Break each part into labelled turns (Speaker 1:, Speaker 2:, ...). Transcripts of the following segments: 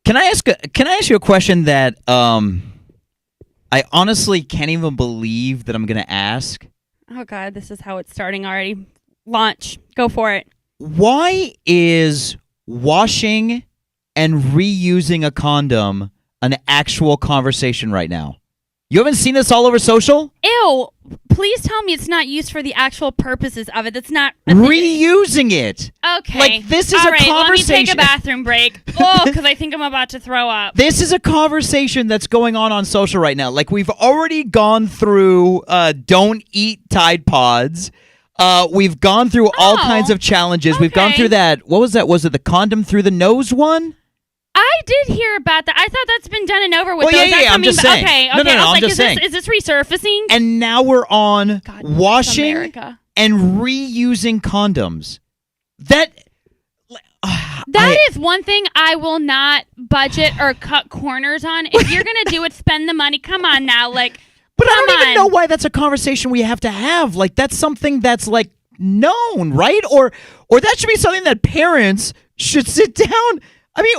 Speaker 1: Can I ask you a question that I honestly can't even believe that I'm going to ask?
Speaker 2: Oh, God, this is how it's starting already. Launch. Go for it.
Speaker 1: Why is washing and reusing a condom an actual conversation right now? You haven't seen this all over social?
Speaker 2: Ew. Please tell me it's not used for the actual purposes of it. That's not...
Speaker 1: Reusing it.
Speaker 2: Okay.
Speaker 1: Like, this is
Speaker 2: all
Speaker 1: a
Speaker 2: right,
Speaker 1: conversation.
Speaker 2: let me take a bathroom break. Oh, because I think I'm about to throw up.
Speaker 1: This is a conversation that's going on social right now. Like, we've already gone through don't eat Tide Pods. We've gone through all kinds of challenges.
Speaker 2: Okay.
Speaker 1: We've gone through that. What was that? Was it the condom through the nose one?
Speaker 2: I did hear about that. I thought that's been done and over with.
Speaker 1: Well, yeah, I'm just saying.
Speaker 2: Okay.
Speaker 1: No,
Speaker 2: I was
Speaker 1: I'm
Speaker 2: like,
Speaker 1: just saying.
Speaker 2: Is this resurfacing?
Speaker 1: And now we're on
Speaker 2: God,
Speaker 1: washing
Speaker 2: America.
Speaker 1: and reusing condoms. That
Speaker 2: is one thing I will not budget or cut corners on. If you're going to do it, spend the money. Come on now. Like,
Speaker 1: but I don't even know why that's a conversation we have to have. Like, that's something that's, like, known, right? Or that should be something that parents should sit down. I mean...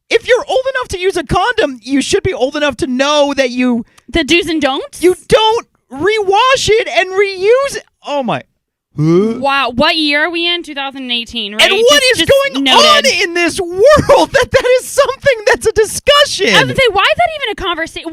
Speaker 1: If you're old enough to use a condom, you should be old enough to know that
Speaker 2: the do's and don'ts?
Speaker 1: You don't rewash it and reuse it. Oh, my.
Speaker 2: Wow. What year are we in? 2018, right?
Speaker 1: And what is going on in this world that is something that's a discussion?
Speaker 2: I was going to say, why is that even a conversation?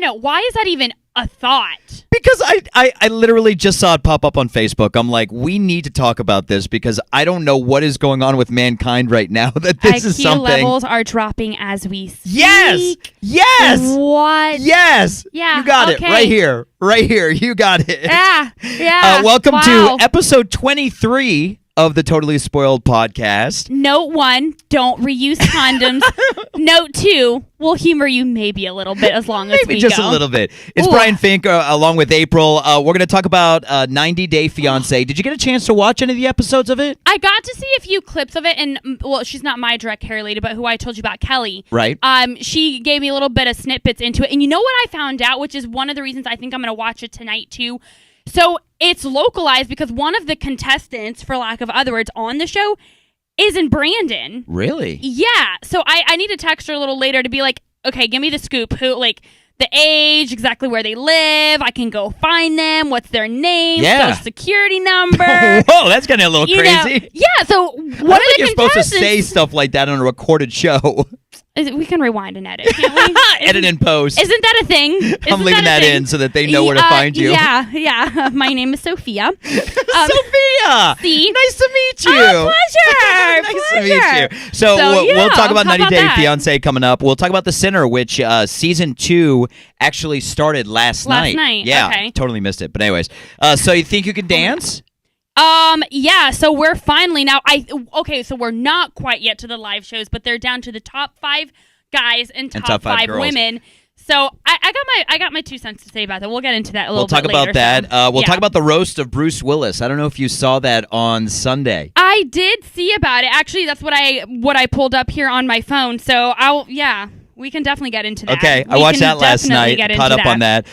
Speaker 2: No. Why is that even a thought?
Speaker 1: Because I literally just saw it pop up on Facebook. I'm like, we need to talk about this because I don't know what is going on with mankind right now. That this is something.
Speaker 2: IQ levels are dropping as we speak.
Speaker 1: Yes.
Speaker 2: What?
Speaker 1: Yes.
Speaker 2: Yeah.
Speaker 1: You got it right here. Right here. You got it.
Speaker 2: Yeah.
Speaker 1: Welcome to episode 23 of the Totally Spoiled podcast.
Speaker 2: Note 1, don't reuse condoms. Note 2, we'll humor you maybe a little bit as long as we go.
Speaker 1: Maybe just a little bit. It's Brian Fink along with April. We're going to talk about 90 Day Fiancé. Did you get a chance to watch any of the episodes of it?
Speaker 2: I got to see a few clips of it, and well, she's not my direct hair lady, but who I told you about, Kelly.
Speaker 1: Right.
Speaker 2: She gave me a little bit of snippets into it, and you know what I found out, which is one of the reasons I think I'm going to watch it tonight too. So it's localized because one of the contestants, for lack of other words, on the show is in Brandon.
Speaker 1: Really?
Speaker 2: Yeah. So I need to text her a little later to be like, okay, give me the scoop. Who, like, the age, exactly where they live. I can go find them. What's their name?
Speaker 1: Yeah.
Speaker 2: Social security number.
Speaker 1: Whoa, that's getting a little crazy.
Speaker 2: Yeah. So what are the
Speaker 1: you're supposed to say stuff like that on a recorded show.
Speaker 2: We can rewind and edit, can't we?
Speaker 1: Edit and post.
Speaker 2: Isn't that a thing?
Speaker 1: I'm leaving that in so that they know where to find you.
Speaker 2: Yeah. My name is Sophia.
Speaker 1: Sophia!
Speaker 2: See?
Speaker 1: Nice to meet you.
Speaker 2: Oh, pleasure.
Speaker 1: Nice to meet you. So we'll talk about 90 Day Fiancé coming up. We'll talk about The Sinner, which season 2 actually started last night. Yeah,
Speaker 2: okay.
Speaker 1: Totally missed it. But anyways, so you think you can dance?
Speaker 2: Yeah, so we're finally now, so we're not quite yet to the live shows, but they're down to the top 5 guys and top 5 women. So I got my 2 cents to say about that. We'll get into that a little bit later.
Speaker 1: We'll talk about that. We'll talk about the roast of Bruce Willis. I don't know if you saw that on Sunday.
Speaker 2: I did see about it. Actually, that's what I pulled up here on my phone. So we can definitely get into that.
Speaker 1: Okay, I watched that last night. Caught up on that.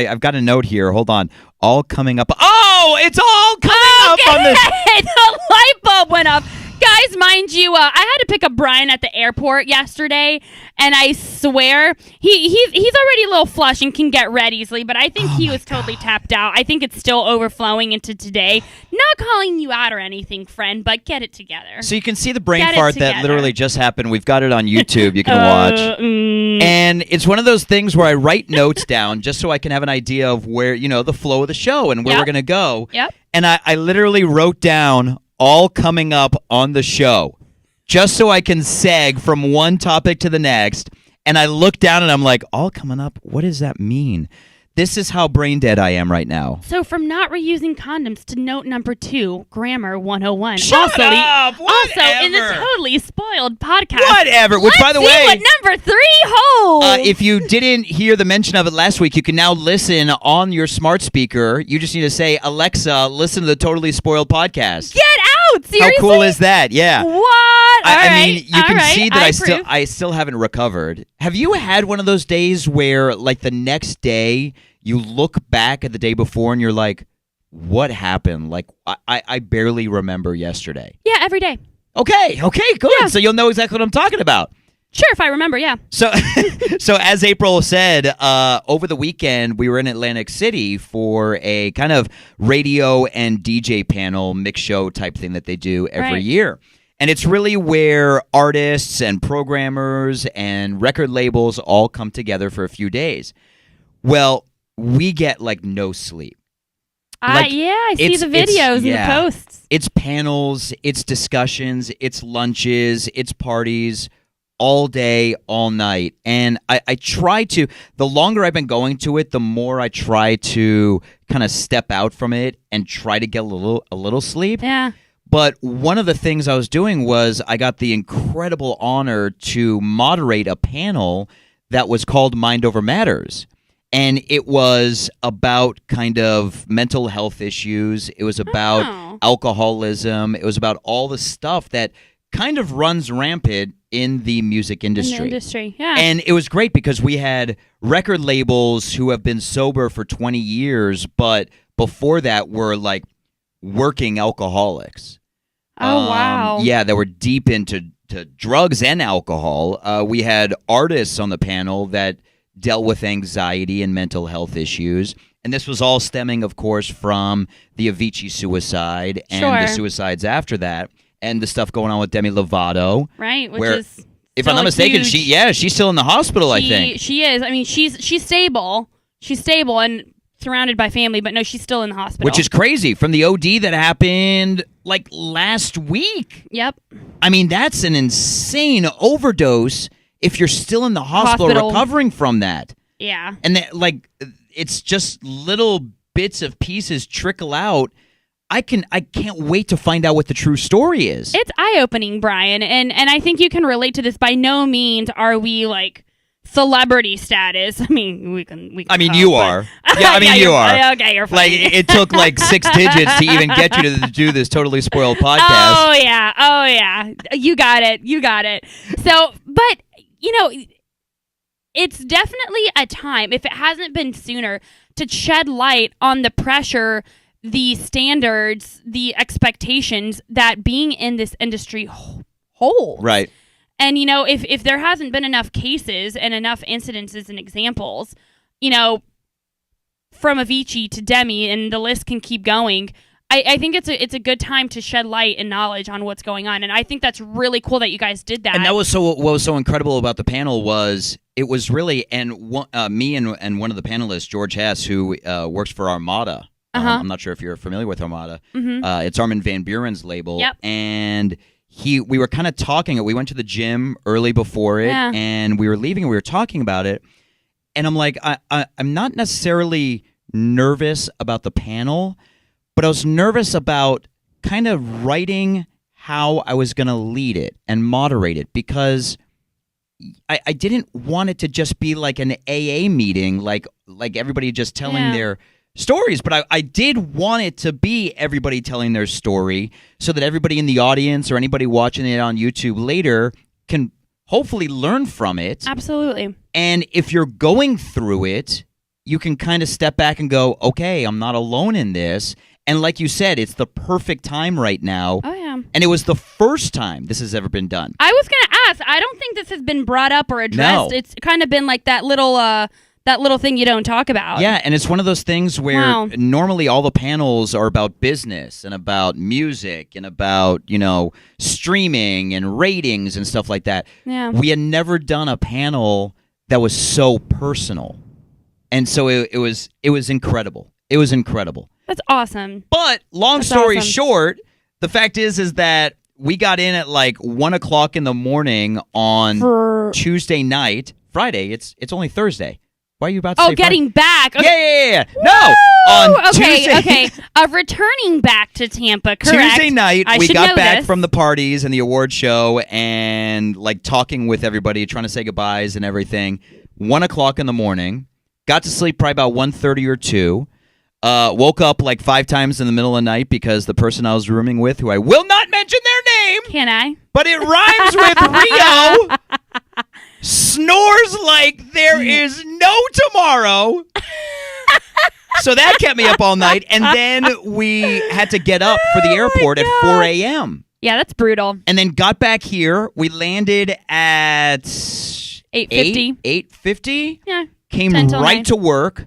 Speaker 1: I've got a note here. Hold on. All coming up. Oh, it's all coming up on this.
Speaker 2: The light bulb went off. Guys, mind you, I had to pick up Brian at the airport yesterday, and I swear he's already a little flush and can get red easily, but I think he was totally tapped out. I think it's still overflowing into today. Not calling you out or anything, friend, but get it together.
Speaker 1: So you can see the brain fart that literally just happened. We've got it on YouTube. You can watch. And it's one of those things where I write notes down just so I can have an idea of where, the flow of the show and where we're going to go.
Speaker 2: Yep.
Speaker 1: And I literally wrote down all coming up on the show just so I can seg from one topic to the next. And I look down and I'm like, all coming up? What does that mean? This is how brain dead I am right now.
Speaker 2: So from not reusing condoms to note number 2, grammar 101.
Speaker 1: Shut up!
Speaker 2: Also in the Totally Spoiled podcast.
Speaker 1: Whatever. Which, by the way,
Speaker 2: what number 3 holds.
Speaker 1: If you didn't hear the mention of it last week, you can now listen on your smart speaker. You just need to say, Alexa, listen to the Totally Spoiled podcast.
Speaker 2: Get out! Seriously?
Speaker 1: How cool is that? Yeah.
Speaker 2: What?
Speaker 1: I mean, you can see that I still haven't recovered. Have you had one of those days where, like, the next day you look back at the day before and you're like, what happened? Like, I barely remember yesterday.
Speaker 2: Yeah, every day.
Speaker 1: Okay, good.
Speaker 2: Yeah.
Speaker 1: So you'll know exactly what I'm talking about.
Speaker 2: Sure, if I remember, yeah.
Speaker 1: So, so as April said, over the weekend we were in Atlantic City for a kind of radio and DJ panel mix show type thing that they do every year. And it's really where artists and programmers and record labels all come together for a few days. Well, we get like no sleep.
Speaker 2: I see the videos and the posts.
Speaker 1: It's panels, it's discussions, it's lunches, it's parties. All day, all night. And I try to, the longer I've been going to it, the more I try to kind of step out from it and try to get a little sleep.
Speaker 2: Yeah.
Speaker 1: But one of the things I was doing was I got the incredible honor to moderate a panel that was called Mind Over Matters. And it was about kind of mental health issues. It was about alcoholism. It was about all the stuff that kind of runs rampant in the music industry.
Speaker 2: Yeah.
Speaker 1: And it was great because we had record labels who have been sober for 20 years, but before that were like working alcoholics.
Speaker 2: Oh, wow.
Speaker 1: Yeah, they were deep into drugs and alcohol. We had artists on the panel that dealt with anxiety and mental health issues. And this was all stemming, of course, from the Avicii suicide and the suicides after that. And the stuff going on with Demi Lovato.
Speaker 2: Right, which is
Speaker 1: if I'm not mistaken, she's still in the hospital, I think.
Speaker 2: She is. I mean, she's stable. She's stable and surrounded by family, but no, she's still in the hospital.
Speaker 1: Which is crazy. From the OD that happened like last week.
Speaker 2: Yep.
Speaker 1: I mean, that's an insane overdose if you're still in the hospital. Recovering from that.
Speaker 2: Yeah.
Speaker 1: And that, like, it's just little bits of pieces trickle out. I can't wait to find out what the true story is.
Speaker 2: It's eye-opening, Brian, and I think you can relate to this. By no means are we like celebrity status. I mean, we can
Speaker 1: I mean, you are. Yeah, I mean, you are.
Speaker 2: Okay, you're fine.
Speaker 1: Like, it took like 6 digits to even get you to do this Totally Spoiled podcast.
Speaker 2: Oh yeah. You got it. So, but it's definitely a time, if it hasn't been sooner, to shed light on the pressure, the standards, the expectations that being in this industry holds.
Speaker 1: Right.
Speaker 2: And, if there hasn't been enough cases and enough incidences and examples, from Avicii to Demi, and the list can keep going, I think it's a good time to shed light and knowledge on what's going on. And I think that's really cool that you guys did that.
Speaker 1: And that was what was so incredible about the panel was it was really, me and one of the panelists, George Hess, who works for Armada. I'm not sure if you're familiar with Armada.
Speaker 2: Mm-hmm.
Speaker 1: It's Armin van Buren's label.
Speaker 2: Yep.
Speaker 1: And we were kind of talking. We went to the gym early before it, and we were leaving and we were talking about it. And I'm like, I'm not necessarily nervous about the panel, but I was nervous about kind of writing how I was going to lead it and moderate it, because I didn't want it to just be like an AA meeting, like everybody just telling their stories, but I did want it to be everybody telling their story so that everybody in the audience or anybody watching it on YouTube later can hopefully learn from it.
Speaker 2: Absolutely.
Speaker 1: And if you're going through it, you can kind of step back and go, okay, I'm not alone in this. And like you said, it's the perfect time right now.
Speaker 2: Oh, yeah.
Speaker 1: And it was the first time this has ever been done.
Speaker 2: I was going to ask, I don't think this has been brought up or addressed.
Speaker 1: No.
Speaker 2: It's kind of been like that little thing you don't talk about.
Speaker 1: Yeah, and it's one of those things where normally all the panels are about business and about music and about, streaming and ratings and stuff like that.
Speaker 2: Yeah.
Speaker 1: We had never done a panel that was so personal. And so it was incredible. It was incredible.
Speaker 2: That's awesome.
Speaker 1: But long story short, the fact is that we got in at like 1:00 in the morning on Tuesday night. Friday, it's only Thursday. Why are you about to say Friday?
Speaker 2: Getting back.
Speaker 1: Okay. Yeah. No, on Tuesday.
Speaker 2: Okay. Returning back to Tampa, correct.
Speaker 1: Tuesday night, we got back
Speaker 2: this.
Speaker 1: from the parties and the award show and like talking with everybody, trying to say goodbyes and everything. 1:00 in the morning. Got to sleep probably about 1:30 or 2. Woke up like 5 times in the middle of the night because the person I was rooming with, who I will not mention their name.
Speaker 2: Can I?
Speaker 1: But it rhymes with Rio. Snores like there is no tomorrow. So that kept me up all night. And then we had to get up for the airport at 4 a.m.
Speaker 2: Yeah, that's brutal.
Speaker 1: And then got back here. We landed at
Speaker 2: 8:50.
Speaker 1: 8:50.
Speaker 2: Yeah.
Speaker 1: Came
Speaker 2: 10 till
Speaker 1: right
Speaker 2: 9.
Speaker 1: to work.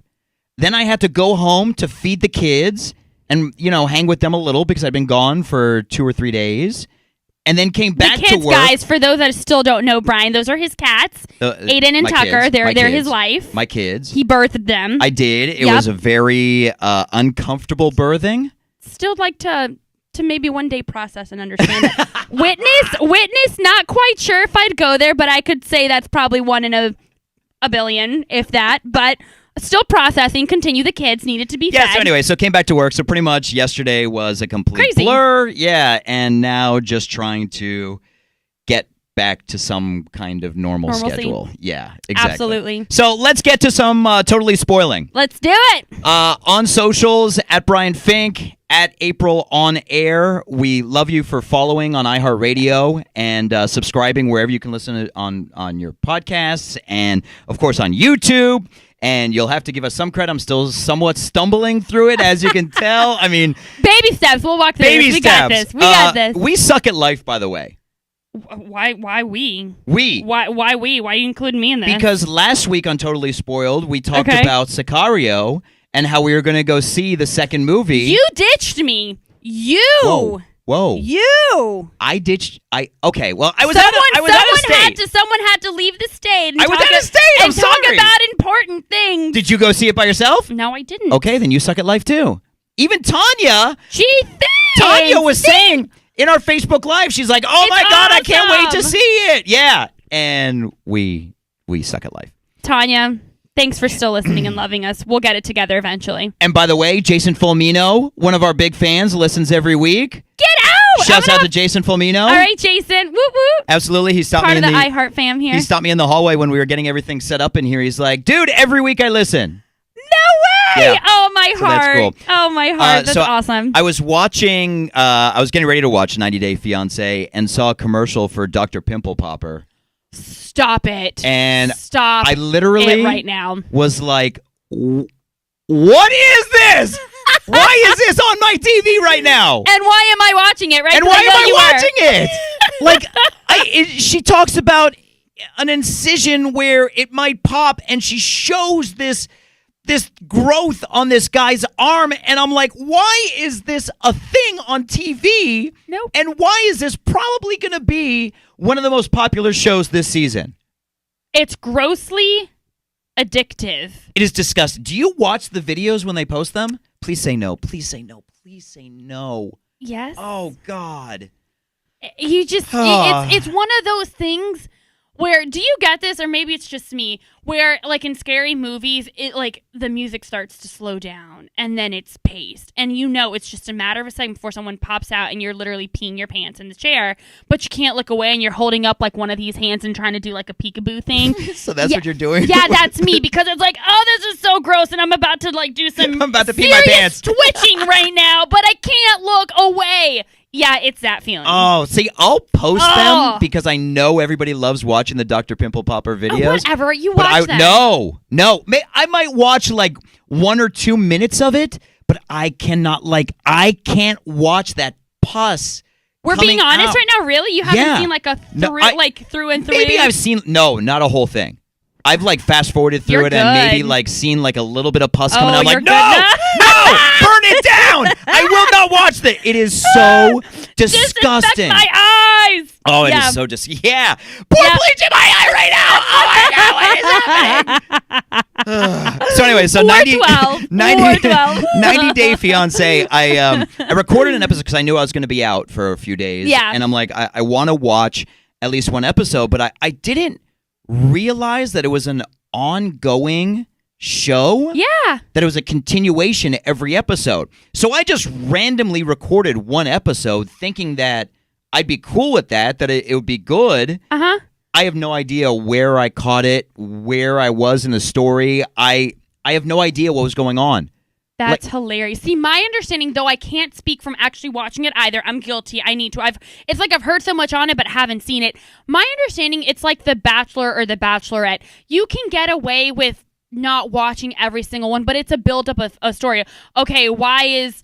Speaker 1: Then I had to go home to feed the kids and, hang with them a little because I'd been gone for 2 or 3 days. And then came back
Speaker 2: the kids,
Speaker 1: to work.
Speaker 2: Guys, for those that still don't know Brian, those are his cats. Aiden and Tucker. They're his life.
Speaker 1: My kids.
Speaker 2: He birthed them.
Speaker 1: I did. It was a very uncomfortable birthing.
Speaker 2: Still like to maybe one day process and understand it. Witness, not quite sure if I'd go there, but I could say that's probably one in a billion, if that. But still processing. Continue. The kids needed to be fed.
Speaker 1: Yeah, so anyway, so came back to work. So pretty much yesterday was a complete blur. Yeah, and now just trying to get back to some kind of normalcy. Schedule. Yeah, exactly.
Speaker 2: Absolutely.
Speaker 1: So let's get to some totally spoiling.
Speaker 2: Let's do it.
Speaker 1: On socials, at Brian Fink, at April on air. We love you for following on iHeartRadio and subscribing wherever you can listen on your podcasts, and of course on YouTube. And you'll have to give us some credit. I'm still somewhat stumbling through it, as you can tell. I mean,
Speaker 2: baby steps. We'll walk through this. We got this. We got this.
Speaker 1: We suck at life, by the way.
Speaker 2: Why we?
Speaker 1: We.
Speaker 2: Why we? Why are you including me in this?
Speaker 1: Because last week on Totally Spoiled, we talked about Sicario and how we were going to go see the second movie.
Speaker 2: You ditched me. You.
Speaker 1: Whoa.
Speaker 2: You.
Speaker 1: I ditched. Okay. Well, I was out of state.
Speaker 2: Someone had to leave the state. And
Speaker 1: I was out of state. I'm sorry.
Speaker 2: Talk about important things.
Speaker 1: Did you go see it by yourself?
Speaker 2: No, I didn't.
Speaker 1: Okay, then you suck at life too. Even Tanya.
Speaker 2: Tanya
Speaker 1: was saying in our Facebook Live, she's like, "Oh my God, I can't wait to see it." Yeah, and we suck at life.
Speaker 2: Tanya, thanks for still listening and loving us. We'll get it together eventually.
Speaker 1: And by the way, Jason Fulmino, one of our big fans, listens every week.
Speaker 2: Get out!
Speaker 1: Shouts out to Jason Fulmino.
Speaker 2: All right, Jason. Woo woo.
Speaker 1: Absolutely. He stopped
Speaker 2: me
Speaker 1: in
Speaker 2: the iHeart fam here.
Speaker 1: He stopped me in the hallway when we were getting everything set up in here. He's like, "Dude, every week I listen."
Speaker 2: No way!
Speaker 1: Yeah.
Speaker 2: Oh, my heart.
Speaker 1: That's cool.
Speaker 2: Oh, my heart. That's awesome.
Speaker 1: I was watching, I was getting ready to watch 90 Day Fiancé and saw a commercial for Dr. Pimple Popper.
Speaker 2: Stop it.
Speaker 1: And
Speaker 2: stop
Speaker 1: I literally
Speaker 2: it right now.
Speaker 1: Was like, what is this? Why is this on my TV right now?
Speaker 2: And why am I watching it? Right?
Speaker 1: And why am I watching it? Like, she talks about an incision where it might pop, and she shows this growth on this guy's arm, and I'm like, why is this a thing on TV?
Speaker 2: Nope.
Speaker 1: And why is this probably going to be one of the most popular shows this season?
Speaker 2: It's grossly addictive.
Speaker 1: It is disgusting. Do you watch the videos when they post them? Please say no. Please say no. Please say no.
Speaker 2: Yes.
Speaker 1: Oh, God.
Speaker 2: You just, it's one of those things where, do you get this, or maybe it's just me, where, like, in scary movies, the music starts to slow down, and then it's paced, and it's just a matter of a second before someone pops out, and you're literally peeing your pants in the chair, but you can't look away, and you're holding up, like, one of these hands and trying to do, like, a peekaboo thing.
Speaker 1: So that's what you're doing?
Speaker 2: Yeah, that's me, because it's like, oh, this is so gross, and I'm about to, like, do some
Speaker 1: I'm about to pee my pants.
Speaker 2: twitching right now, but I can't look away. Yeah, it's that feeling.
Speaker 1: Oh, see, I'll post them because I know everybody loves watching the Dr. Pimple Popper videos.
Speaker 2: Whatever, you watch them.
Speaker 1: No. I might watch like 1 or 2 minutes of it, but I can't watch that pus.
Speaker 2: We're being honest
Speaker 1: out.
Speaker 2: Right now, really? You haven't seen like a through and through?
Speaker 1: Maybe I've seen, not a whole thing. I've like fast forwarded through it and maybe like seen like a little bit of pus coming out. I'm like, no, burn it down. I will not watch that. It is so disgusting.
Speaker 2: Disinfect my eyes.
Speaker 1: Oh, it is so disgusting. Yeah. Pour bleach in my eye right now. Oh my God, what is happening? So anyway, so 90 Day Fiancé, I recorded an episode because I knew I was going to be out for a few days.
Speaker 2: Yeah.
Speaker 1: And I'm like, I want to watch at least one episode, but I didn't realize that it was an ongoing show.
Speaker 2: Yeah.
Speaker 1: That it was a continuation every episode. So I just randomly recorded one episode thinking that I'd be cool with that it would be good.
Speaker 2: Uh-huh.
Speaker 1: I have no idea where I caught it, where I was in the story. I have no idea what was going on.
Speaker 2: That's hilarious. See, my understanding, though I can't speak from actually watching it either. I'm guilty. I need to. It's like I've heard so much on it but haven't seen it. My understanding, it's like The Bachelor or The Bachelorette. You can get away with not watching every single one, but it's a build-up of a story. Okay, why is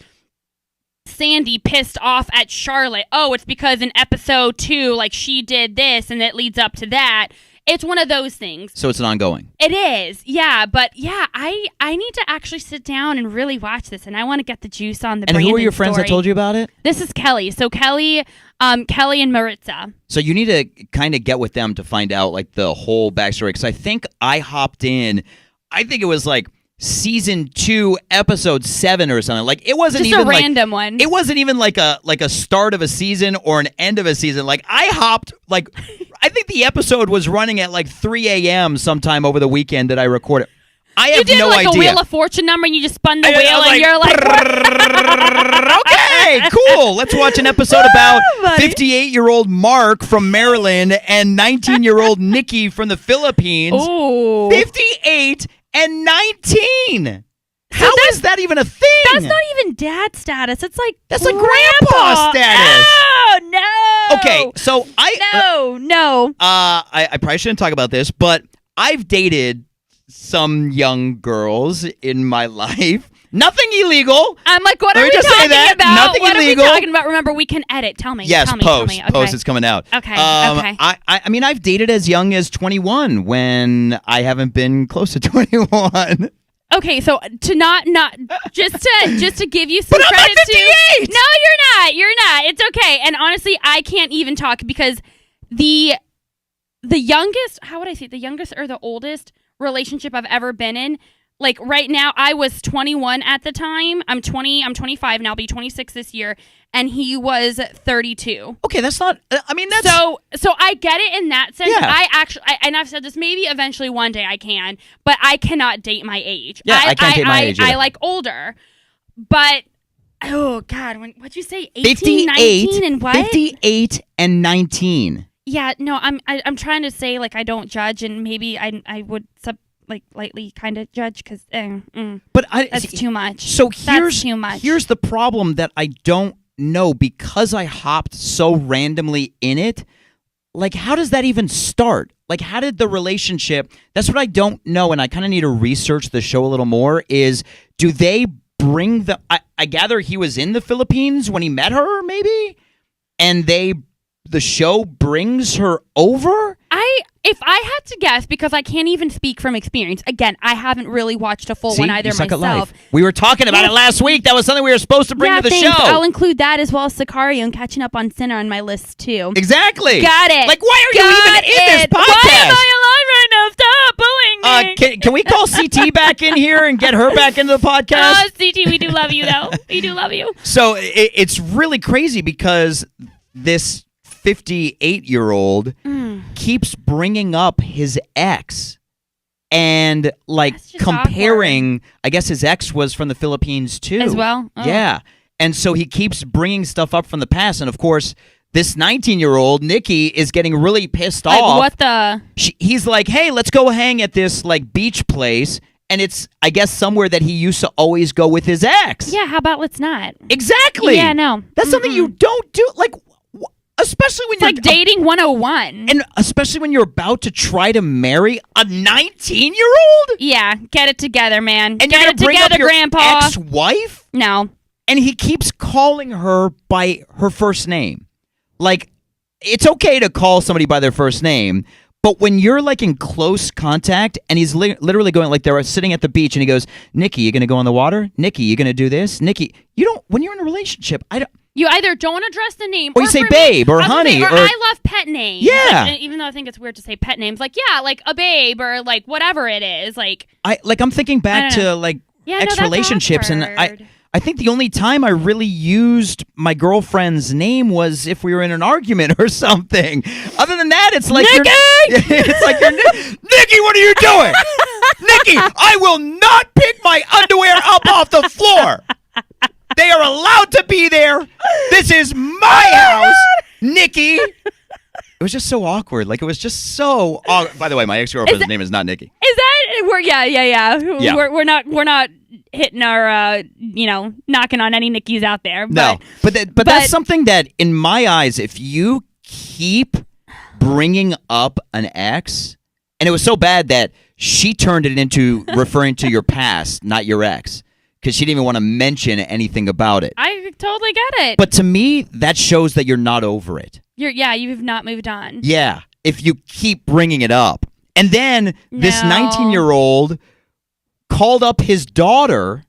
Speaker 2: Sandy pissed off at Charlotte. Oh, it's because in episode 2, like, she did this and it leads up to that. It's one of those things.
Speaker 1: So it's an ongoing.
Speaker 2: It is, yeah. But yeah, I need to actually sit down and really watch this, and I want to get the juice on the.
Speaker 1: And
Speaker 2: Brandon
Speaker 1: who are your friends
Speaker 2: story.
Speaker 1: that told you about it?
Speaker 2: This is Kelly. So Kelly and Maritza.
Speaker 1: So you need to kind of get with them to find out like the whole backstory. Because I think I hopped in. I think it was like season 2, episode 7 or something. Like it wasn't
Speaker 2: Just
Speaker 1: even
Speaker 2: a random one.
Speaker 1: It wasn't even like a start of a season or an end of a season. Like I hopped like. I think the episode was running at like 3 a.m. sometime over the weekend that I recorded. I have no idea.
Speaker 2: You did like a Wheel of Fortune number and you just spun the wheel
Speaker 1: like,
Speaker 2: and you're like,
Speaker 1: okay, cool. Let's watch an episode about 58-year-old Mark from Maryland and 19-year-old Nikki from the Philippines.
Speaker 2: Ooh.
Speaker 1: 58 and 19. How is that even a thing?
Speaker 2: That's not even dad status. It's like
Speaker 1: that's like grandpa status.
Speaker 2: Oh no.
Speaker 1: Okay, so
Speaker 2: No.
Speaker 1: I probably shouldn't talk about this, but I've dated some young girls in my life. Nothing illegal.
Speaker 2: I'm like, what are we
Speaker 1: just say
Speaker 2: talking
Speaker 1: that.
Speaker 2: about?
Speaker 1: Nothing
Speaker 2: what
Speaker 1: illegal.
Speaker 2: are we talking about? Remember, we can edit. Tell me.
Speaker 1: Yes,
Speaker 2: tell me,
Speaker 1: post.
Speaker 2: Tell me. Okay.
Speaker 1: Post. It's coming out.
Speaker 2: Okay. Okay.
Speaker 1: I mean, I've dated as young as 21 when I haven't been close to 21.
Speaker 2: Okay, so to not just to give you some
Speaker 1: but I'm
Speaker 2: credit
Speaker 1: not 58!
Speaker 2: to. No, you're not. It's okay. And honestly, I can't even talk because the youngest, how would I say, the youngest or the oldest relationship I've ever been in, like right now, I was 21 at the time. I'm 25 and I'll be 26 this year, and he was 32.
Speaker 1: Okay, that's not. I mean, that's
Speaker 2: so I get it in that sense.
Speaker 1: Yeah.
Speaker 2: And I've said this, maybe eventually one day I can, but I cannot date my age.
Speaker 1: Yeah, I can't date my age either.
Speaker 2: I like older, but oh god, what'd you say? 18, 19, and what?
Speaker 1: 58 and 19.
Speaker 2: Yeah, no, I'm trying to say like I don't judge, and maybe I would lightly kind of judge because
Speaker 1: but
Speaker 2: that's too much.
Speaker 1: So
Speaker 2: that's too much.
Speaker 1: Here's the problem that I don't know because I hopped so randomly in it. Like, how does that even start? Like, how did the relationship? That's what I don't know, and I kind of need to research the show a little more. Is do they bring the? I gather he was in the Philippines when he met her, maybe, and the show brings her over.
Speaker 2: If I had to guess, because I can't even speak from experience, again, I haven't really watched a full one either
Speaker 1: you suck
Speaker 2: myself.
Speaker 1: At life. We were talking about it last week. That was something we were supposed to bring to the show.
Speaker 2: I'll include that as well as Sicario and catching up on Sinner on my list too.
Speaker 1: Exactly.
Speaker 2: Got it.
Speaker 1: Like, why are you even in this podcast?
Speaker 2: Why am I alive right now? Stop bullying me.
Speaker 1: Can we call CT back in here and get her back into the podcast?
Speaker 2: Oh, CT, we do love you though. We do love you.
Speaker 1: So it's really crazy because this 58-year-old keeps bringing up his ex and like comparing awkward. I guess his ex was from the Philippines too
Speaker 2: as well.
Speaker 1: Yeah, and so he keeps bringing stuff up from the past, and of course this 19-year-old Nikki is getting really pissed off.
Speaker 2: What the
Speaker 1: he's like, hey, let's go hang at this like beach place, and it's I guess somewhere that he used to always go with his ex.
Speaker 2: Yeah, how about let's not?
Speaker 1: Exactly.
Speaker 2: Yeah, no,
Speaker 1: that's something you don't do. Like, especially when
Speaker 2: it's
Speaker 1: you're
Speaker 2: like dating 101.
Speaker 1: And especially when you're about to try to marry a 19-year-old?
Speaker 2: Yeah, get it together, man.
Speaker 1: And
Speaker 2: get
Speaker 1: you're
Speaker 2: it together,
Speaker 1: bring up your
Speaker 2: Grandpa.
Speaker 1: ex-wife?
Speaker 2: No.
Speaker 1: And he keeps calling her by her first name. Like, it's okay to call somebody by their first name, but when you're like in close contact and he's literally going like they're sitting at the beach and he goes, Nikki, you going to go in the water? Nikki, you going to do this? Nikki, you don't, when you're in a relationship,
Speaker 2: you either don't address the name,
Speaker 1: or you say babe or honey,
Speaker 2: or I love pet names.
Speaker 1: Yeah,
Speaker 2: like, even though I think it's weird to say pet names, like like a babe or like whatever it is. Like
Speaker 1: I'm thinking back to like ex relationships, and I think the only time I really used my girlfriend's name was if we were in an argument or something. Other than that, it's like
Speaker 2: Nikki!
Speaker 1: It's like Nikki, what are you doing? Nikki, I will not pick my underwear up off the floor. They are allowed to be there. This is my house, Nikki. It was just so awkward. Like, it was just so awkward. By the way, my ex-girlfriend's name is not Nikki.
Speaker 2: Is that yeah. We're not hitting our knocking on any Nickies out there.
Speaker 1: No, but that's something that in my eyes, if you keep bringing up an ex, and it was so bad that she turned it into referring to your past, not your ex. because she didn't even want to mention anything about it.
Speaker 2: I totally get it.
Speaker 1: But to me, that shows that you're not over it.
Speaker 2: You've not moved on.
Speaker 1: Yeah, if you keep bringing it up. And then this 19-year-old called up his daughter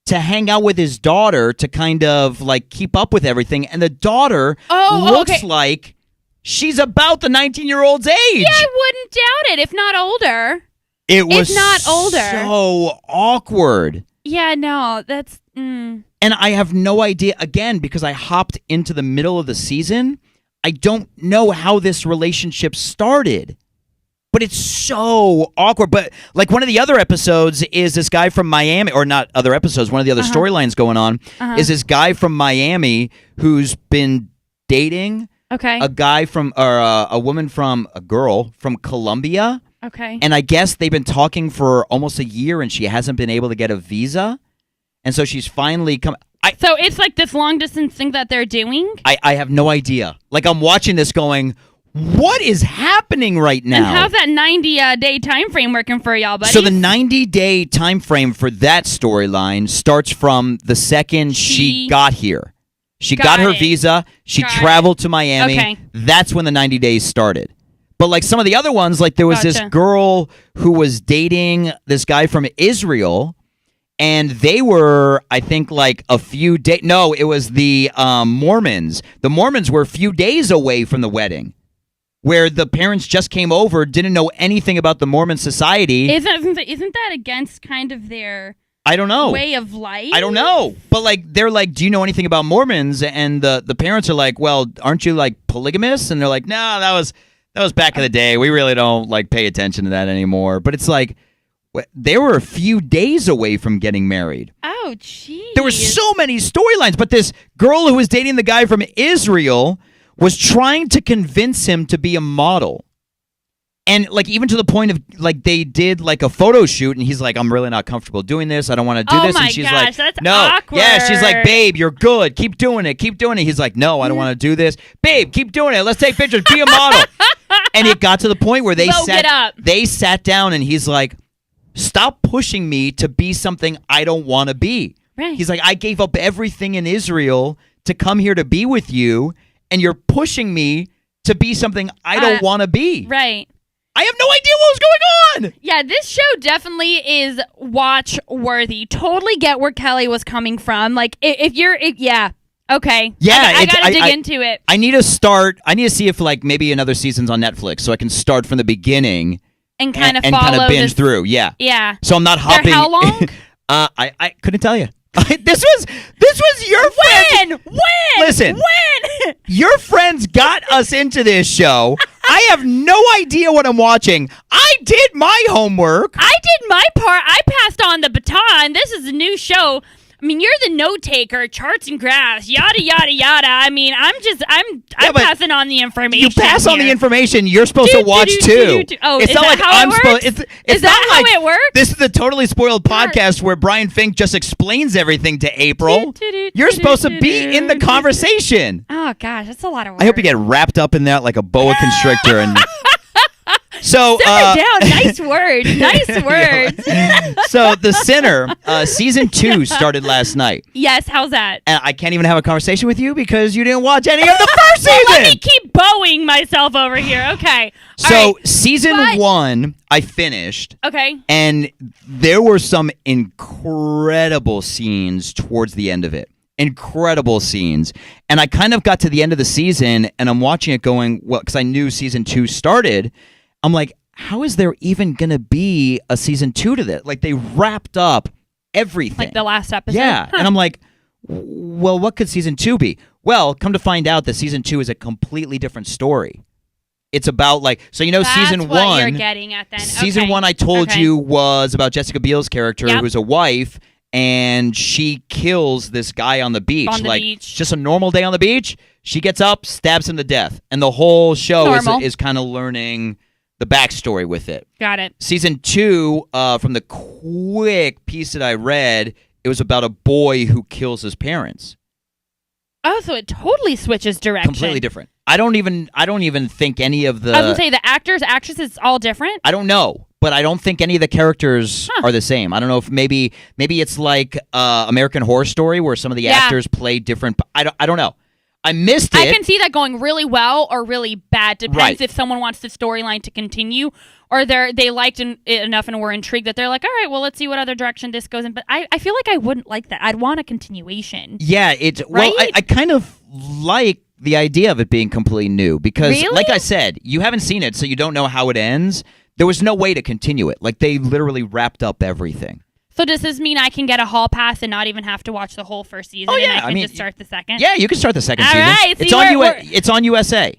Speaker 1: to hang out with his daughter to kind of like keep up with everything. And the daughter looks like she's about the 19-year-old's age.
Speaker 2: Yeah, I wouldn't doubt it, if not older.
Speaker 1: It was
Speaker 2: if not older.
Speaker 1: So awkward.
Speaker 2: Yeah, no, that's...
Speaker 1: And I have no idea, again, because I hopped into the middle of the season, I don't know how this relationship started. But it's so awkward. But like one of the other episodes is this guy from Miami, or not other episodes, one of the other storylines going on is this guy from Miami who's been dating a guy from, or a girl from Colombia.
Speaker 2: Okay.
Speaker 1: And I guess they've been talking for almost a year and she hasn't been able to get a visa. And so she's finally come.
Speaker 2: So it's like this long distance thing that they're doing?
Speaker 1: I have no idea. Like I'm watching this going, what is happening right now?
Speaker 2: And how's that 90-day time frame working for y'all, buddy?
Speaker 1: So the 90-day time frame for that storyline starts from the second she got here. She got her visa. She traveled to Miami.
Speaker 2: Okay.
Speaker 1: That's when the 90 days started. But like some of the other ones, like there was this girl who was dating this guy from Israel, and they were, I think, like a few days. No, it was the Mormons. The Mormons were a few days away from the wedding, where the parents just came over, didn't know anything about the Mormon society.
Speaker 2: Isn't that against kind of their
Speaker 1: I don't know
Speaker 2: way of life?
Speaker 1: I don't know. But like they're like, do you know anything about Mormons? And the parents are like, well, aren't you like polygamous? And they're like, no, that was back in the day. We really don't like pay attention to that anymore. But it's like they were a few days away from getting married.
Speaker 2: Oh, geez.
Speaker 1: There were so many storylines. But this girl who was dating the guy from Israel was trying to convince him to be a model. And like even to the point of like they did like a photo shoot and he's like, I'm really not comfortable doing this. I don't want to do this. And she's like,
Speaker 2: that's
Speaker 1: no.
Speaker 2: awkward.
Speaker 1: Yeah, she's like, babe, you're good. Keep doing it. Keep doing it. He's like, no, I don't want to do this. Babe, keep doing it. Let's take pictures. Be a model. And it got to the point where they sat down and he's like, stop pushing me to be something I don't want to be.
Speaker 2: Right.
Speaker 1: He's like, I gave up everything in Israel to come here to be with you, and you're pushing me to be something I don't want to be.
Speaker 2: Right.
Speaker 1: I have no idea what was going on.
Speaker 2: Yeah, this show definitely is watch worthy. Totally get where Kelly was coming from. Like, yeah. Okay.
Speaker 1: Yeah.
Speaker 2: I gotta dig into it.
Speaker 1: I need to see if like maybe another season's on Netflix so I can start from the beginning
Speaker 2: and kind of
Speaker 1: binge through. Yeah.
Speaker 2: Yeah.
Speaker 1: So I'm not hopping.
Speaker 2: For how long?
Speaker 1: I couldn't tell you. This was your friend.
Speaker 2: When?
Speaker 1: Listen.
Speaker 2: When?
Speaker 1: Your friends got us into this show. I have no idea what I'm watching. I did my homework.
Speaker 2: I did my part. I passed on the baton. This is a new show. I mean, you're the note taker, charts and graphs, yada yada yada. I mean, I'm passing on the information.
Speaker 1: You pass on the information. You're supposed to watch too.
Speaker 2: Oh,
Speaker 1: it's
Speaker 2: is
Speaker 1: not
Speaker 2: that
Speaker 1: like
Speaker 2: how
Speaker 1: I'm
Speaker 2: it
Speaker 1: supposed.
Speaker 2: works?
Speaker 1: It's
Speaker 2: is that
Speaker 1: not like
Speaker 2: how it works?
Speaker 1: This is the Totally Spoiled podcast where Brian Fink just explains everything to April. You're supposed to be in the conversation.
Speaker 2: Oh gosh, that's a lot of work.
Speaker 1: I hope you get wrapped up in that like a boa constrictor and. So
Speaker 2: simmer down. Nice words. Nice words.
Speaker 1: So The Sinner, season 2 started last night.
Speaker 2: Yes, how's that?
Speaker 1: And I can't even have a conversation with you because you didn't watch any of the first season.
Speaker 2: Let me keep bowing myself over here. Okay.
Speaker 1: So season 1, I finished.
Speaker 2: Okay.
Speaker 1: And there were some incredible scenes towards the end of it. Incredible scenes. And I kind of got to the end of the season and I'm watching it going, well, because I knew season 2 started. I'm like, how is there even going to be a season 2 to this? Like, they wrapped up everything.
Speaker 2: Like the last episode?
Speaker 1: Yeah. Huh. And I'm like, well, what could season 2 be? Well, come to find out that season 2 is a completely different story. It's about, like, so you know,
Speaker 2: that's
Speaker 1: season 1.
Speaker 2: That's what you're getting at then.
Speaker 1: Season 1, I told you, was about Jessica Biel's character, who's a wife, and she kills this guy on the beach. Just a normal day on the beach. She gets up, stabs him to death. And the whole show is kind of learning the backstory with it.
Speaker 2: Got it.
Speaker 1: Season 2, from the quick piece that I read, it was about a boy who kills his parents.
Speaker 2: Oh, so it totally switches direction.
Speaker 1: Completely different. I don't even think any of the...
Speaker 2: I was going to say, the actors, actresses, all different?
Speaker 1: I don't know. but I don't think any of the characters are the same. I don't know if maybe it's like American Horror Story where some of the actors play different. I don't know. I missed it.
Speaker 2: I can see that going really well or really bad. Depends if someone wants the storyline to continue or they liked it enough and were intrigued that they're like, all right, well, let's see what other direction this goes in. But I feel like I wouldn't like that. I'd want a continuation.
Speaker 1: Yeah, well, I kind of like the idea of it being completely new because, like I said, you haven't seen it, so you don't know how it ends. There was no way to continue it. Like, they literally wrapped up everything.
Speaker 2: So does this mean I can get a hall pass and not even have to watch the whole first season?
Speaker 1: Oh, yeah.
Speaker 2: And I can just start the second?
Speaker 1: Yeah, you can start the second season.
Speaker 2: All right.
Speaker 1: It's on USA.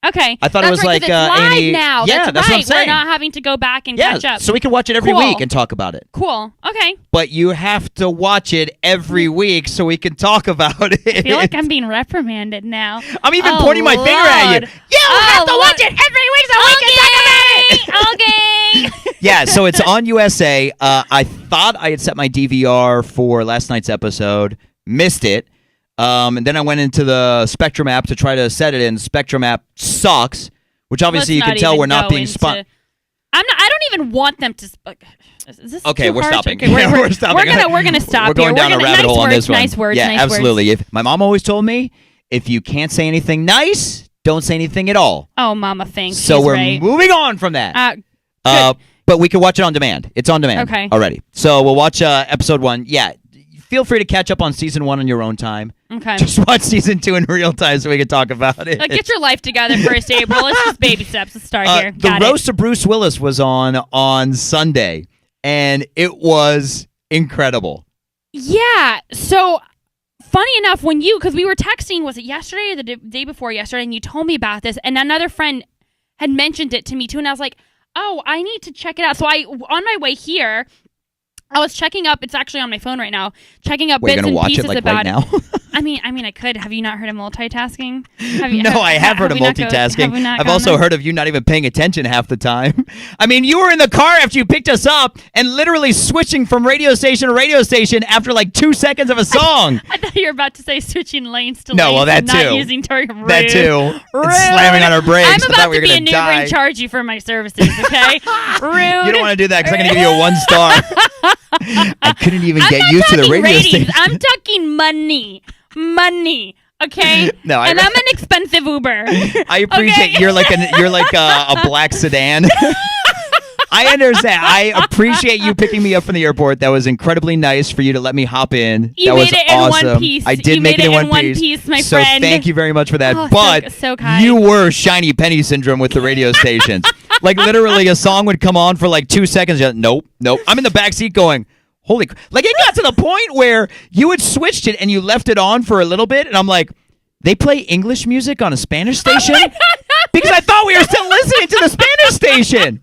Speaker 2: Okay.
Speaker 1: I thought it was like
Speaker 2: it's live now.
Speaker 1: Yeah, that's
Speaker 2: right.
Speaker 1: what I'm saying.
Speaker 2: We're not having to go back and catch up.
Speaker 1: So we can watch it every week and talk about it.
Speaker 2: Cool. Okay.
Speaker 1: But you have to watch it every week so we can talk about it.
Speaker 2: I feel like I'm being reprimanded now.
Speaker 1: I'm even pointing my finger at you. You have to watch it every week so we can talk about it.
Speaker 2: Okay.
Speaker 1: Yeah, so it's on USA. I thought I had set my DVR for last night's episode. Missed it. And then I went into the Spectrum app to try to set it in. Spectrum app sucks, which obviously you can tell we're not being spun.
Speaker 2: I don't even want them to. Is this
Speaker 1: okay, we're stopping.
Speaker 2: Okay,
Speaker 1: we're stopping.
Speaker 2: We're gonna stop.
Speaker 1: We're going down a rabbit hole on this one.
Speaker 2: Nice words.
Speaker 1: Yeah,
Speaker 2: nice
Speaker 1: absolutely.
Speaker 2: Words.
Speaker 1: My mom always told me, if you can't say anything nice, don't say anything at all.
Speaker 2: Oh, Mama, thanks.
Speaker 1: So we're moving on from that. But we can watch it on demand. It's on demand already. So we'll watch episode 1. Yeah, feel free to catch up on season 1 on your own time.
Speaker 2: Okay.
Speaker 1: Just watch season 2 in real time so we can talk about it.
Speaker 2: Get your life together first, April. Let's just baby steps. Let's start here.
Speaker 1: The Roast of Bruce Willis was on Sunday, and it was incredible.
Speaker 2: Yeah. So, funny enough, because we were texting, was it yesterday or the day before yesterday, and you told me about this, and another friend had mentioned it to me too, and I was like, oh, I need to check it out. So on my way here, I was checking up. It's actually on my phone right now. Checking up bits and pieces about it.
Speaker 1: Right now?
Speaker 2: I mean, I could. Have you not heard of multitasking?
Speaker 1: I have heard of multitasking. I've also heard of you not even paying attention half the time. I mean, you were in the car after you picked us up and literally switching from radio station to radio station after like 2 seconds of a song.
Speaker 2: I thought you were about to say switching lanes to lanes.
Speaker 1: No, well, that too.
Speaker 2: Not using rude.
Speaker 1: That too.
Speaker 2: Rude.
Speaker 1: Slamming on our brakes.
Speaker 2: I'm about to be
Speaker 1: an
Speaker 2: Uber and charge you for my services, okay? Rude.
Speaker 1: You don't want to do that because I'm going to give you a 1 star. I couldn't even get used to the radio station.
Speaker 2: I'm talking money, okay?
Speaker 1: No,
Speaker 2: and I'm an expensive Uber.
Speaker 1: I appreciate you're like a black sedan. I understand. I appreciate you picking me up from the airport. That was incredibly nice for you to let me hop in.
Speaker 2: You
Speaker 1: made
Speaker 2: it
Speaker 1: awesome.
Speaker 2: In one piece.
Speaker 1: I did make it in one
Speaker 2: piece, my friend.
Speaker 1: So thank you very much for that.
Speaker 2: Oh,
Speaker 1: but
Speaker 2: so kind.
Speaker 1: you were shiny penny syndrome with the radio stations. Like literally a song would come on for like 2 seconds. Nope. I'm in the back seat going, holy, like it got to the point where you had switched it and you left it on for a little bit, and I'm like, they play English music on a Spanish station? Because I thought we were still listening to the Spanish station.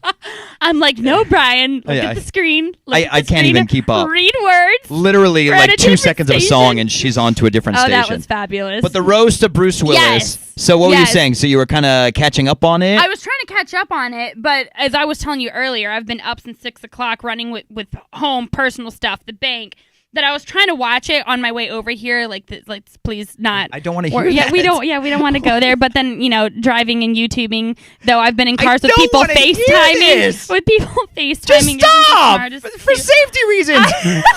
Speaker 2: I'm like, no, Brian, look at the screen.
Speaker 1: I can't even keep up.
Speaker 2: Read words.
Speaker 1: Literally like 2 seconds of a song and she's on to a different station.
Speaker 2: Oh, that was fabulous.
Speaker 1: But the Roast of Bruce Willis.
Speaker 2: Yes.
Speaker 1: So what were you saying? So you were kind of catching up on it?
Speaker 2: I was trying to catch up on it, but as I was telling you earlier, I've been up since 6 o'clock running with home personal stuff, the bank. That I was trying to watch it on my way over here, let's please not.
Speaker 1: I don't want to hear that.
Speaker 2: We don't want to go there. But then driving and YouTubing. Though I've been in cars with people FaceTiming.
Speaker 1: Stop for safety reasons.
Speaker 2: I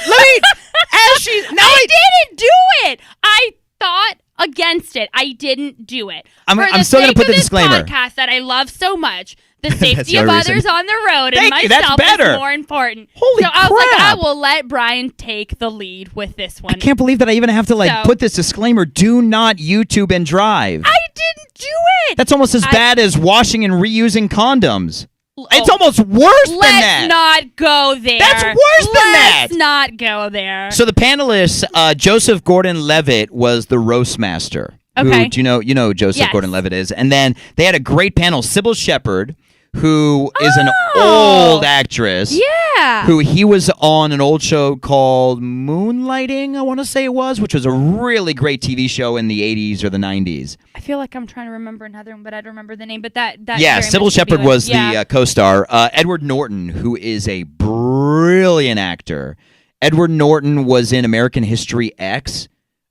Speaker 2: didn't do it. I thought against it. I didn't do it.
Speaker 1: I'm still going to put the disclaimer.
Speaker 2: Podcast that I love so much. The safety of others on the road and myself is more important.
Speaker 1: Holy crap.
Speaker 2: I was like, I will let Brian take the lead with this one.
Speaker 1: I can't believe that I even have to put this disclaimer. Do not YouTube and drive.
Speaker 2: I didn't do it.
Speaker 1: That's almost as bad as washing and reusing condoms. It's almost worse than that.
Speaker 2: Let's not go there.
Speaker 1: That's worse than that.
Speaker 2: Let's not go there.
Speaker 1: So the panelists, Joseph Gordon-Levitt was the roast master.
Speaker 2: Okay.
Speaker 1: Who, do you know who Joseph Gordon-Levitt is? And then they had a great panel, Sybil Shepherd, who is an old actress.
Speaker 2: Yeah.
Speaker 1: Who he was on an old show called Moonlighting, I want to say it was, which was a really great TV show in the 80s or the 90s.
Speaker 2: I feel like I'm trying to remember another one, but I don't remember the name. But that
Speaker 1: yeah, Sybil Shepherd was the co-star. Edward Norton, who is a brilliant actor. Edward Norton was in American History X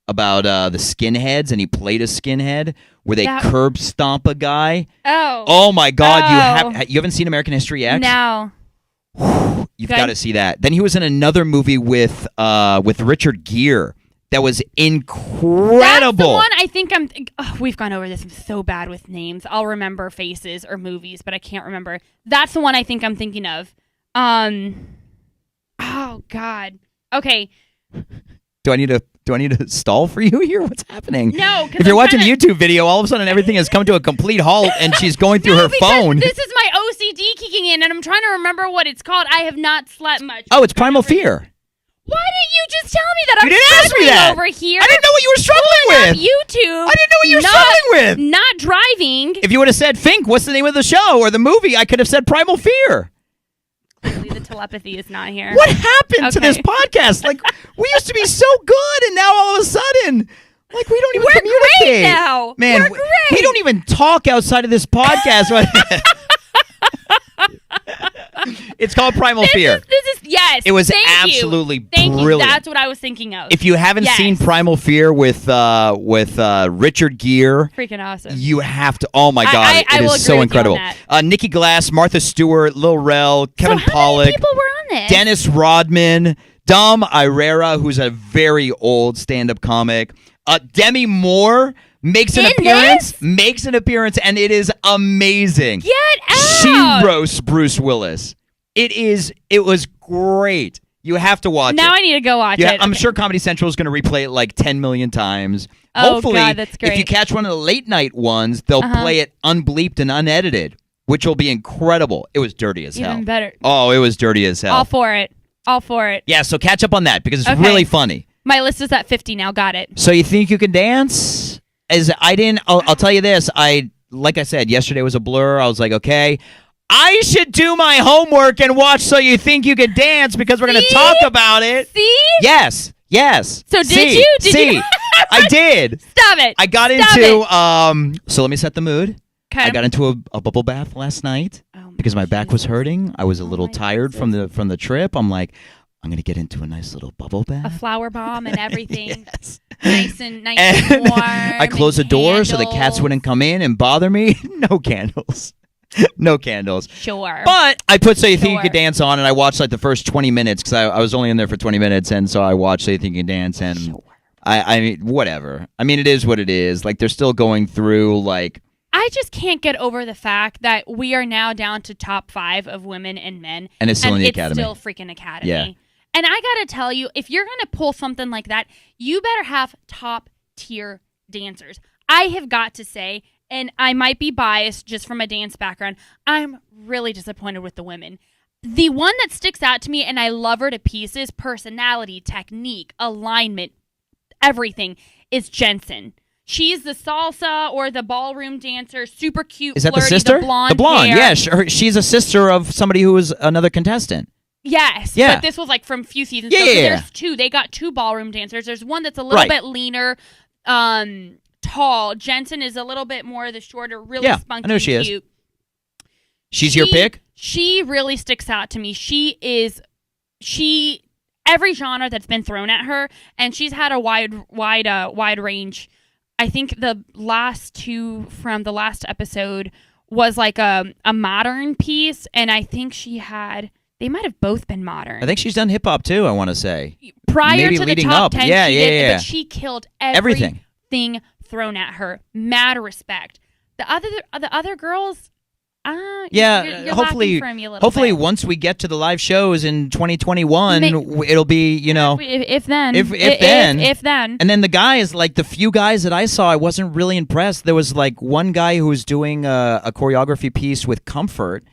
Speaker 1: about the skinheads, and he played a skinhead where they curb stomp a guy.
Speaker 2: Oh
Speaker 1: my God! You haven't seen American History X?
Speaker 2: No.
Speaker 1: You've
Speaker 2: Good.
Speaker 1: got to see that. Then he was in another movie with Richard Gere that was incredible.
Speaker 2: That's the one I think we've gone over this. I'm so bad with names. I'll remember faces or movies, but I can't remember. That's the one I think I'm thinking of. Oh God. Okay.
Speaker 1: Do I need to stall for you here? What's happening?
Speaker 2: No,
Speaker 1: if you're watching the YouTube video, all of a sudden everything has come to a complete halt, and she's going through her phone.
Speaker 2: This is my OCD kicking in, and I'm trying to remember what it's called. I have not slept much.
Speaker 1: Oh, it's Primal Fear.
Speaker 2: Why didn't you just tell me that?
Speaker 1: You didn't ask me that.
Speaker 2: Over here.
Speaker 1: I didn't know what you were struggling with.
Speaker 2: YouTube.
Speaker 1: I didn't know what you were struggling with.
Speaker 2: Not driving.
Speaker 1: If you would have said Fink, what's the name of the show or the movie, I could have said Primal Fear.
Speaker 2: Clearly, the telepathy is not here.
Speaker 1: What happened to this podcast? Like, we used to be so good, and now all of a sudden, like, we don't even communicate.
Speaker 2: We're great now.
Speaker 1: Man,
Speaker 2: we're great.
Speaker 1: We don't even talk outside of this podcast. It's called Primal Fear.
Speaker 2: Yes.
Speaker 1: It was
Speaker 2: Thank
Speaker 1: absolutely
Speaker 2: you. Thank
Speaker 1: brilliant.
Speaker 2: you. That's what I was thinking of.
Speaker 1: If you haven't seen Primal Fear with Richard Gere,
Speaker 2: freaking awesome.
Speaker 1: You have to. Oh my God,
Speaker 2: I
Speaker 1: it
Speaker 2: will
Speaker 1: is so
Speaker 2: agree with
Speaker 1: incredible.
Speaker 2: you on that.
Speaker 1: Nikki Glass, Martha Stewart, Lil Rel, Kevin
Speaker 2: How
Speaker 1: Pollak,
Speaker 2: many people were on this?
Speaker 1: Dennis Rodman, Dom Irrera, who's a very old stand-up comic. Demi Moore makes an appearance, and it is amazing.
Speaker 2: Get out!
Speaker 1: She roasts Bruce Willis. It was great. You have to watch it.
Speaker 2: Now I need to go watch it.
Speaker 1: I'm sure Comedy Central is going to replay it like 10 million times.
Speaker 2: Oh,
Speaker 1: Hopefully,
Speaker 2: God, that's great.
Speaker 1: if you catch one of the late night ones, they'll play it unbleeped and unedited, which will be incredible. It was dirty as hell.
Speaker 2: Even better.
Speaker 1: Oh, it was dirty as hell.
Speaker 2: All for it.
Speaker 1: Yeah, so catch up on that because it's really funny.
Speaker 2: My list is at 50 now. Got it.
Speaker 1: So you think you can dance? I'll tell you this. Like I said, yesterday was a blur. I was like, okay, I should do my homework and watch So You Think You Can Dance because we're going to talk about it.
Speaker 2: See?
Speaker 1: Yes.
Speaker 2: So did you? Did you?
Speaker 1: I did.
Speaker 2: Stop it.
Speaker 1: I got into so let me set the mood.
Speaker 2: Okay.
Speaker 1: I got into a bubble bath last night because my back was hurting. I was a little tired from the trip. I'm like, I'm gonna get into a nice little bubble bath.
Speaker 2: A flower bomb and everything.
Speaker 1: Yes.
Speaker 2: Nice and warm.
Speaker 1: I closed the door so the cats wouldn't come in and bother me. No candles. No candles.
Speaker 2: Sure.
Speaker 1: But I put So You Think You Can Dance on, and I watched like the first 20 minutes because I was only in there for 20 minutes, and so I watched So You Think You Can Dance, and I mean, whatever. I mean, it is what it is. Like, they're still going through, like...
Speaker 2: I just can't get over the fact that we are now down to top 5 of women and men.
Speaker 1: And it's still in the Academy.
Speaker 2: It's still freaking Academy.
Speaker 1: Yeah.
Speaker 2: And I gotta tell you, if you're gonna pull something like that, you better have top tier dancers. I have got to say, and I might be biased just from a dance background, I'm really disappointed with the women. The one that sticks out to me, and I love her to pieces, personality, technique, alignment, everything, is Jensen. She's the salsa or the ballroom dancer, super cute.
Speaker 1: Is that
Speaker 2: flirty,
Speaker 1: the sister?
Speaker 2: The blonde
Speaker 1: hair.
Speaker 2: Yeah.
Speaker 1: She's a sister of somebody who was another contestant.
Speaker 2: Yes,
Speaker 1: yeah.
Speaker 2: But this was like from a few seasons
Speaker 1: ago.
Speaker 2: Yeah. There's 2. They got 2 ballroom dancers. There's one that's a little bit leaner, tall. Jensen is a little bit more the shorter, really spunky,
Speaker 1: I know she
Speaker 2: cute.
Speaker 1: Is. She's your pick?
Speaker 2: She really sticks out to me. Every genre that's been thrown at her, and she's had a wide range. I think the last 2 from the last episode was like a modern piece, and I think they might have both been modern.
Speaker 1: I think she's done hip hop too, I want to say.
Speaker 2: Prior
Speaker 1: Maybe
Speaker 2: to the
Speaker 1: leading
Speaker 2: top
Speaker 1: up.
Speaker 2: 10,
Speaker 1: yeah,
Speaker 2: she
Speaker 1: yeah,
Speaker 2: did,
Speaker 1: yeah.
Speaker 2: but she killed everything thrown at her. Mad respect. The other girls, you're
Speaker 1: hopefully,
Speaker 2: for me a little bit.
Speaker 1: once we get to the live shows in 2021, it'll be,
Speaker 2: if then.
Speaker 1: And then the guys, like the few guys that I saw, I wasn't really impressed. There was like one guy who was doing a choreography piece with Comfort,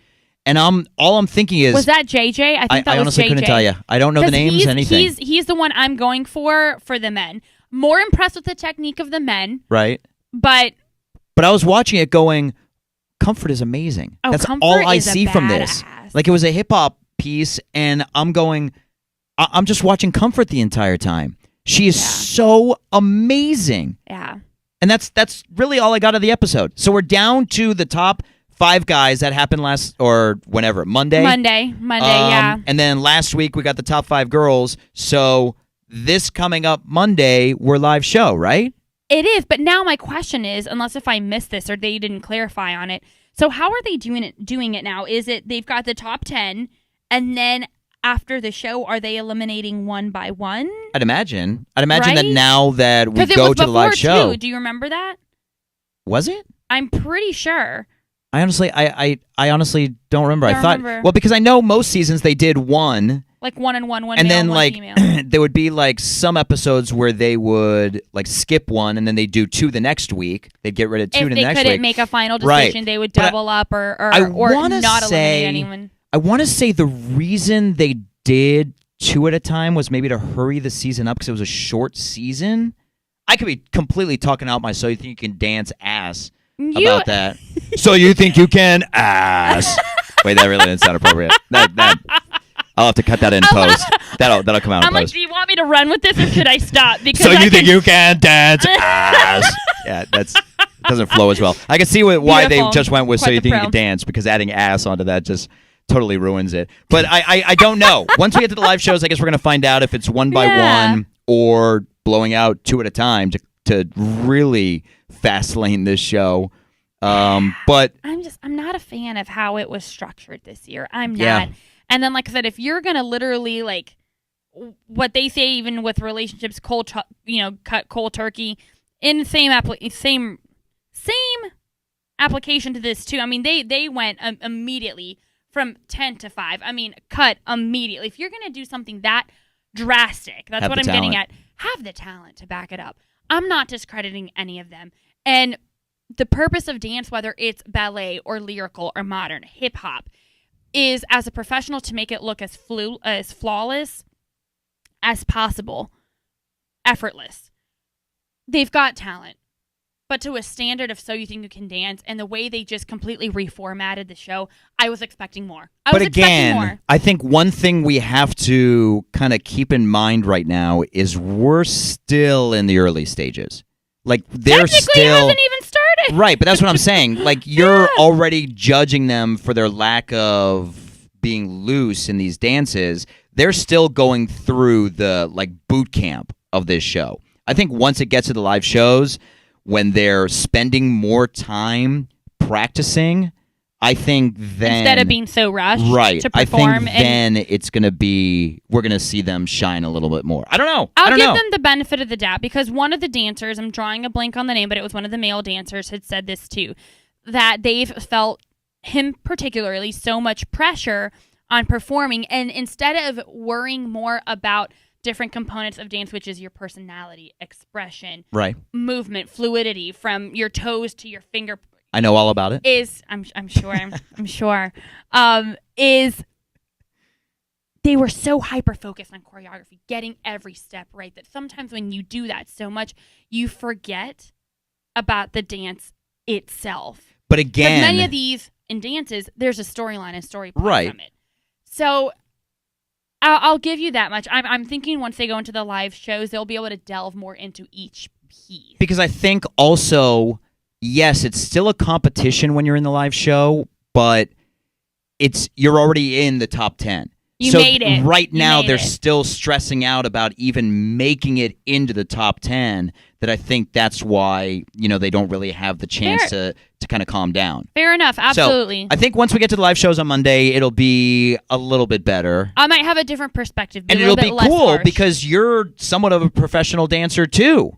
Speaker 1: and all I'm thinking is,
Speaker 2: was that JJ? I think that
Speaker 1: I
Speaker 2: was
Speaker 1: honestly
Speaker 2: JJ.
Speaker 1: couldn't tell you. I don't know the names. Anything.
Speaker 2: He's the one I'm going for the men. More impressed with the technique of the men,
Speaker 1: right?
Speaker 2: But
Speaker 1: I was watching it going, Comfort is amazing.
Speaker 2: Oh,
Speaker 1: that's
Speaker 2: Comfort
Speaker 1: all I
Speaker 2: is
Speaker 1: see from this. Like, it was a hip hop piece, and I'm going, I'm just watching Comfort the entire time. She is so amazing.
Speaker 2: Yeah.
Speaker 1: And that's really all I got of the episode. So we're down to the top 5 guys that happened Monday.
Speaker 2: Monday, yeah.
Speaker 1: And then last week we got the top 5 girls. So this coming up Monday, we're live show, right?
Speaker 2: It is, but now my question is, unless if I missed this or they didn't clarify on it, so how are they doing it now? Is it they've got the top 10, and then after the show, are they eliminating one by one?
Speaker 1: I'd imagine that
Speaker 2: Right?
Speaker 1: now that we
Speaker 2: Because it
Speaker 1: go
Speaker 2: was
Speaker 1: to the live
Speaker 2: before,
Speaker 1: show.
Speaker 2: too. Do you remember that?
Speaker 1: Was it?
Speaker 2: I'm pretty sure.
Speaker 1: I honestly don't remember.
Speaker 2: Don't
Speaker 1: I thought
Speaker 2: remember.
Speaker 1: well because I know most seasons they did one.
Speaker 2: Like one and one
Speaker 1: And
Speaker 2: male,
Speaker 1: then
Speaker 2: one
Speaker 1: like
Speaker 2: female.
Speaker 1: there would be like some episodes where they would like skip one and then they do two the next week. They'd get rid of two
Speaker 2: If
Speaker 1: the
Speaker 2: they
Speaker 1: next
Speaker 2: couldn't
Speaker 1: week.
Speaker 2: make a final
Speaker 1: Right.
Speaker 2: decision, they would
Speaker 1: But
Speaker 2: double up or
Speaker 1: wanna
Speaker 2: not
Speaker 1: say-
Speaker 2: eliminate anyone.
Speaker 1: I want to say the reason they did two at a time was maybe to hurry the season up because it was a short season. I could be completely talking out my so you think you can dance ass about that. So you think you can ass? Wait, that really didn't sound appropriate. That I'll have to cut that in post. That'll come out in
Speaker 2: I'm like,
Speaker 1: post.
Speaker 2: do you want me to run with this or should I stop? Because
Speaker 1: So
Speaker 2: I
Speaker 1: you think
Speaker 2: can-
Speaker 1: you can dance ass? Yeah, it doesn't flow as well. I can see why
Speaker 2: Beautiful.
Speaker 1: they just went with
Speaker 2: Quite
Speaker 1: so you
Speaker 2: the
Speaker 1: think you
Speaker 2: pro.
Speaker 1: can dance because adding ass onto that just totally ruins it. But I don't know. Once we get to the live shows, I guess we're gonna find out if it's one by
Speaker 2: Yeah.
Speaker 1: one or blowing out two at a time to really fast lane this show. But
Speaker 2: I'm not a fan of how it was structured this year. I'm
Speaker 1: Yeah.
Speaker 2: not. And then, like I said, if you're gonna literally like what they say, even with relationships, cut cold turkey in the same application to this too. I mean, they went immediately from 10 to 5. I mean, cut immediately. If you're gonna do something that drastic, that's
Speaker 1: Have
Speaker 2: what
Speaker 1: the
Speaker 2: I'm getting
Speaker 1: talent.
Speaker 2: at. Have the talent to back it up. I'm not discrediting any of them. And the purpose of dance, whether it's ballet or lyrical or modern, hip hop, is as a professional to make it look as flawless as possible, effortless. They've got talent, but to a standard of So You Think You Can Dance and the way they just completely reformatted the show, I was expecting more.
Speaker 1: But again, I think one thing we have to kind of keep in mind right now is we're still in the early stages. Like they're
Speaker 2: Technically,
Speaker 1: still
Speaker 2: it hasn't even started.
Speaker 1: right, but that's what I'm saying. Like you're already judging them for their lack of being loose in these dances. They're still going through the like boot camp of this show. I think once it gets to the live shows, when they're spending more time practicing, I think then
Speaker 2: Instead of being so rushed
Speaker 1: right,
Speaker 2: to
Speaker 1: I
Speaker 2: perform.
Speaker 1: think then it's gonna be we're gonna see them shine a little bit more. I don't know.
Speaker 2: I'll
Speaker 1: I don't
Speaker 2: give
Speaker 1: know.
Speaker 2: them the benefit of the doubt because one of the dancers, I'm drawing a blank on the name, but it was one of the male dancers, had said this too, that they've felt him particularly so much pressure on performing, and instead of worrying more about different components of dance, which is your personality, expression,
Speaker 1: Right.
Speaker 2: movement, fluidity from your toes to your finger,
Speaker 1: I know all about it.
Speaker 2: is I'm sure is they were so hyper focused on choreography, getting every step right, that sometimes when you do that so much, you forget about the dance itself.
Speaker 1: But
Speaker 2: Because
Speaker 1: again,
Speaker 2: many of these in dances, there's a storyline and story plot
Speaker 1: Right.
Speaker 2: from it. So I'll give you that much. I'm thinking once they go into the live shows, they'll be able to delve more into each piece.
Speaker 1: because I think also, yes, it's still a competition when you're in the live show, but you're already in the top 10.
Speaker 2: You
Speaker 1: so
Speaker 2: made it.
Speaker 1: Right
Speaker 2: You
Speaker 1: now,
Speaker 2: made
Speaker 1: they're
Speaker 2: it.
Speaker 1: still stressing out about even making it into the top 10. That I think that's why they don't really have the chance to kind of calm down.
Speaker 2: Fair enough. Absolutely.
Speaker 1: So I think once we get to the live shows on Monday, it'll be a little bit better.
Speaker 2: I might have a different perspective.
Speaker 1: And
Speaker 2: a
Speaker 1: it'll
Speaker 2: little
Speaker 1: be
Speaker 2: bit less
Speaker 1: cool
Speaker 2: harsh.
Speaker 1: because you're somewhat of a professional dancer too.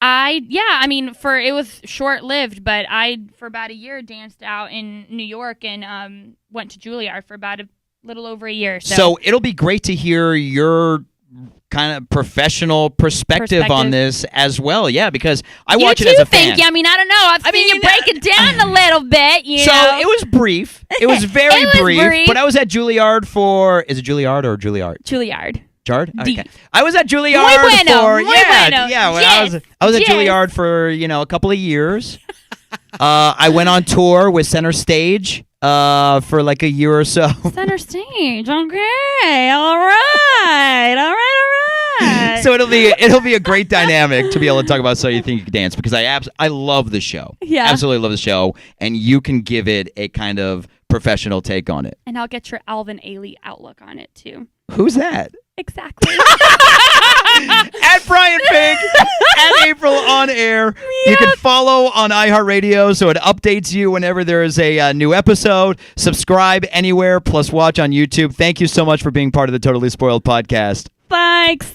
Speaker 2: I mean, it was short lived, but I for about a year danced out in New York and went to Juilliard for about a little over a year.
Speaker 1: So it'll be great to hear your kind of professional perspective on this as well. Yeah, because I watch it as a fan.
Speaker 2: I mean, I don't know. I've seen you break it down a little bit. You
Speaker 1: So
Speaker 2: know?
Speaker 1: it was brief. It was very
Speaker 2: It was brief.
Speaker 1: But I was at Juilliard for. Is it Juilliard or Juilliard?
Speaker 2: Juilliard.
Speaker 1: Jard?
Speaker 2: D.
Speaker 1: Okay. I was at Juilliard
Speaker 2: Muy bueno,
Speaker 1: for
Speaker 2: muy
Speaker 1: yeah,
Speaker 2: bueno.
Speaker 1: yeah. When
Speaker 2: Yes,
Speaker 1: I was at
Speaker 2: yes.
Speaker 1: Juilliard for a couple of years. I went on tour with Center Stage for like a year or so.
Speaker 2: Center stage. Okay. All right.
Speaker 1: So it'll be a great dynamic to be able to talk about So You Think You Can Dance because I love the show.
Speaker 2: Yeah.
Speaker 1: Absolutely love the show, and you can give it a kind of professional take on it.
Speaker 2: And I'll get your Alvin Ailey outlook on it too.
Speaker 1: Who's that?
Speaker 2: Exactly.
Speaker 1: At Brian Fink, at April on air. You can follow on iHeartRadio so it updates you whenever there is a new episode. Subscribe anywhere, plus watch on YouTube. Thank you so much for being part of the Totally Spoiled podcast.
Speaker 2: Thanks.